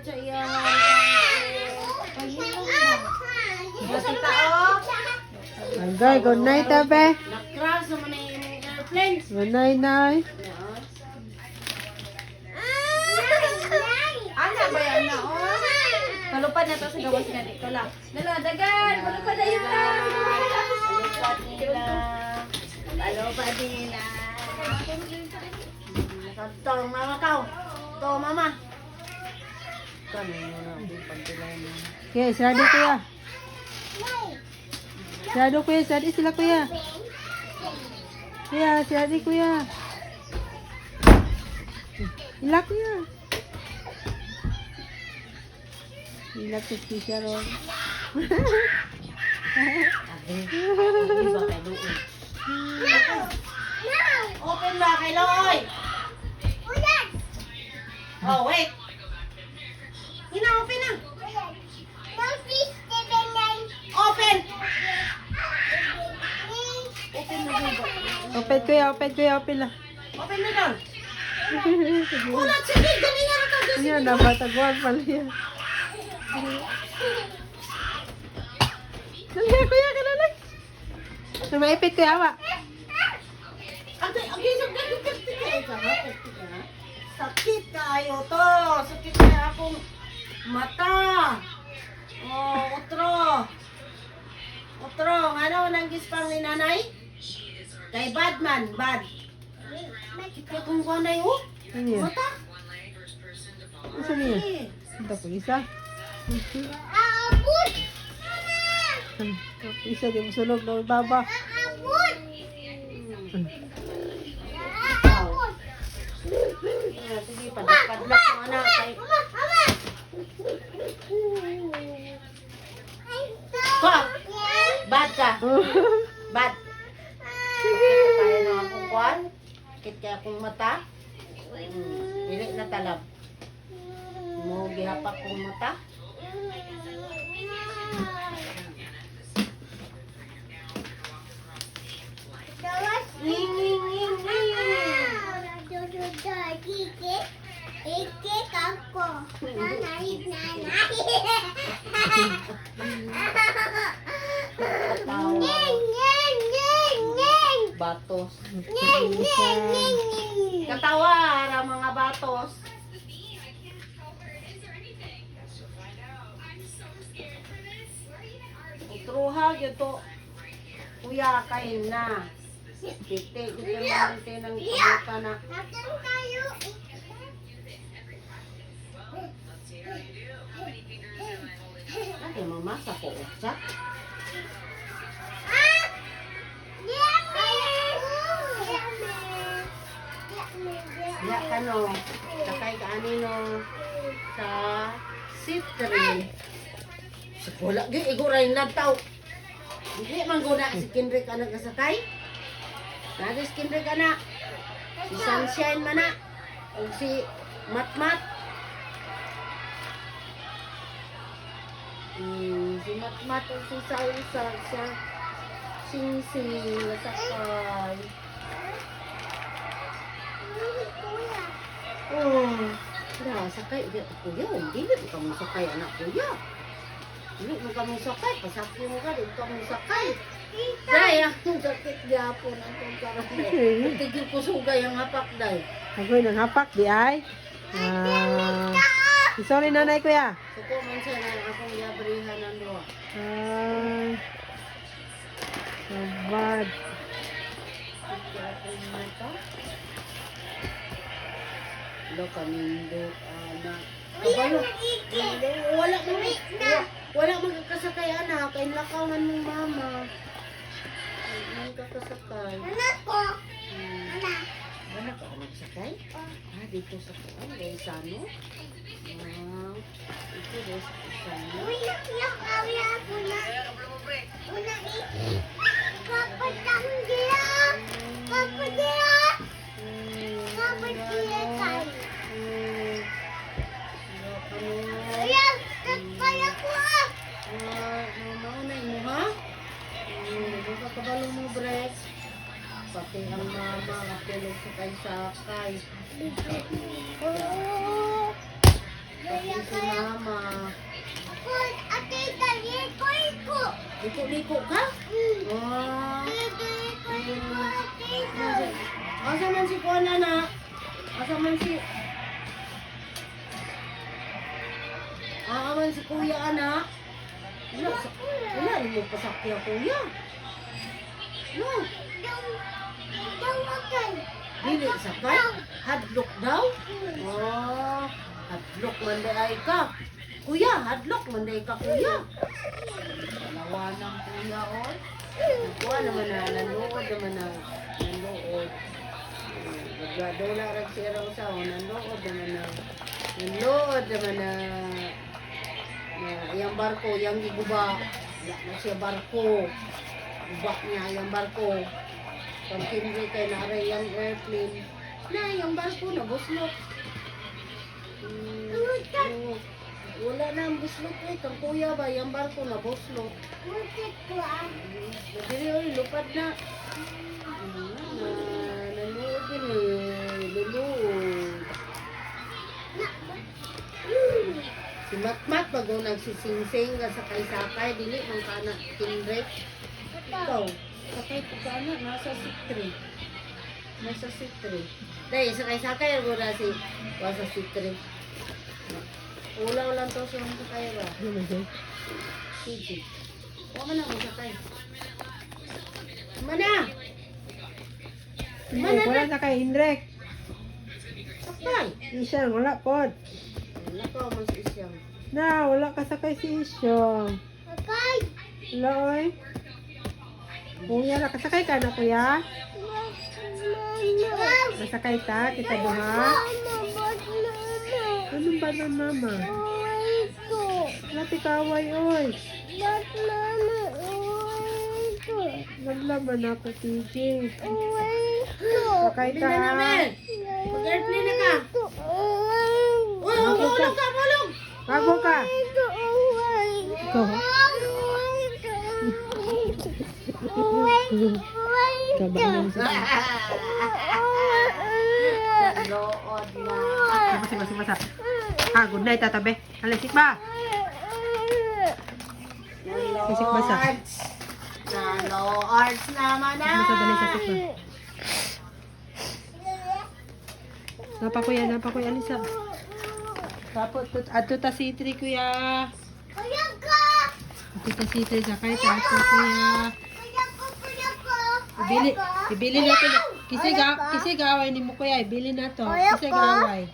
sa iya. Sa tao. Agay, good night, tabe. Nakras naman na yung airplanes. Good night, nay. Ana ba yan na? Palupad na to sa gawas nga dito lang. Dala, dagan. Palupad na yun lang. Palupad nila. Palupad nila. Ito, mama ka. Ito, mama. Ito, Okay, sarado kuya. Sarado kuya, sarado sila kuya. Kuya, sarado kuya. Ilak kuya. Ilak ko si Sharon. Open ba kay Loy? Oh, wait. Open na. Open. Open kuya, open kuya, open lang. Open na doon. Wala, sige. Dali nga na to. Ayan, nabatagwag pala yan. Dali kuya, kalalay. Maipit kuya, awa. Sakit kayo to. Sakit kaya akong mata. Oh, utro. Utro, ano nang gispang ni nanay? Kay Badman, bad. Kaya kung kuha oh. Ano yan? Mata. Isa niya? Ito po, isa. Isa, di mo sunog na baba. Sige, padlak mo anak. Ka! Bad ka! Bad! Sige! Kaya na akong kuhan. Sakit kaya akong mata. Dili na talab. Mo gihapak kong mata. Batos. Katawa ra mga batos. Utruha gyud kuya kain na. Titi gyud man ng kabuka na. Ay mama sa ko usa. Ya kano, sakay ka anino sa sitri. Sa wala gi iguray nagtaw. Hindi man guna si Kendrick anak kasakay. Nagis Kendrick anak. Si Sunshine man na. O si Matmat. Si Matmat o si Salsa siya. Sing-sing nasakay. Oh, kaya sakay dia kuya, dili ka mo sakay anak kuya. Dili mo ka mo sakay, pasakay mo ka, dili ka mo sakay. Daya, sakit gyapon ang kong karon. Tigil ko sugay ang hapak day. Agoy ng hapak, di ay. Sorry nanay kuya. Suko man siya na akong yabrihan ng doha. So bad. Lo kamindo anak. Kabalo. Wala magkakasakay anak, kay lakawan mong mama. Ay kakasakay. Anak ko. Anak ko nagsakay? Dito sa kuan, dahil sa ano? Ito dahil sa ano? Uy, nakiyak kami ako na. Una kapatang dia. Kapadira. Kapadira tayo. Kaya, kaya ko ah. Maunay mo ha? Kabalo mo break. Pati ang mama katulog sa kay-sakay. Si mama. Ako, ate, dali ko iko. Liko-liko ka? Ah. Asa man si Kuan anak? Asa man si... man si kuya anak? Wala rin mo pasakya kuya. No. Dili sakay? Hadlok daw? Oh, hadlok man ay ka. Kuya, hadlok man ka kuya. Dalawa ng kuya oy. Kuha naman na nanood naman na nanood. Nagdola rin siya raw sa nanood naman na nanood naman na yung barko, yung giguba. Wala na siya barko. Guba niya yung barko. Pag kinri kay naray yung airplane. Na yung barko na buslot. Wala na ang buslot eh. Kang kuya ba yung barko na buslot. Madiri oy, lupad na. Nanood din eh. Luluod. Si Matmat bago nagsisingsing ka sakay-sakay, dili mang kana kinrek. Ikaw, sakay ko kana, nasa sitri. Nasa sitri. Dahil sakay-sakay, ako na si nasa sitri. Ulaw lang to siya mong sakay ba? Ano man dyan? Sige. Huwag mo na mong sakay. Mana? Hindi, wala na kay Hendrik. Sakay. Isyang, wala pod. Wala ka mo sa isyang. Na, wala ka sakay si Isyong. Wala, oy. Kuya, nakasakay ka na, kuya? Nasakay ta, kita duha. Anong ba na, mama? Lati kaway, oy. Naglaban ako, TJ. Sakay Bili ka, na ha? namin. Mag-airplane na ka. Uy, ulog ka, ulog. Bago ka. Ikaw, ha? Kabahan sa Lood na. Masa. Ah, good night, tatabi. Alisik ba? Sisik basa. Nalo-arts naman na. Basa, dali sa sikma. Napa kuya, alisa. Tapos, ato ta si Itri, kuya. Ato ta si Itri, sakay ta ato, kuya. Ibili natin. Kasi gaway ni mo, kuya. Ibili na to. Kasi gaway.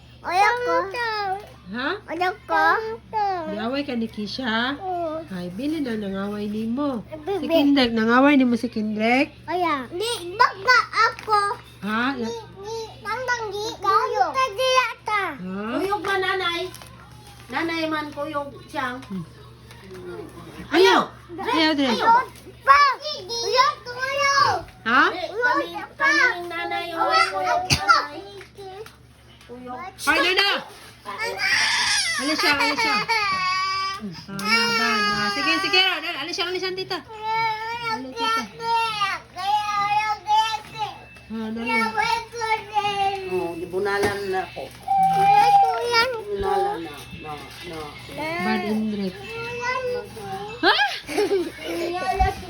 Ha? Gaway ka ni Kisha? Ay, bili na nangaway ni mo. Si Kindrek, nangaway ni mo si Kindrek? Ha? Ha? Kuyog ba nanay? Nanay man kuyog siyang. Ayaw! Ayaw din. Ha? Kaning nanay o kuyog nanay. Kuyog. Ay, na! Alis siya. Laban. Sige. Alis siya, tita. Alis, tita. Nalo. Oh, gibunalan na ako. Gibunalan na. No. Bad Indrek. Ha?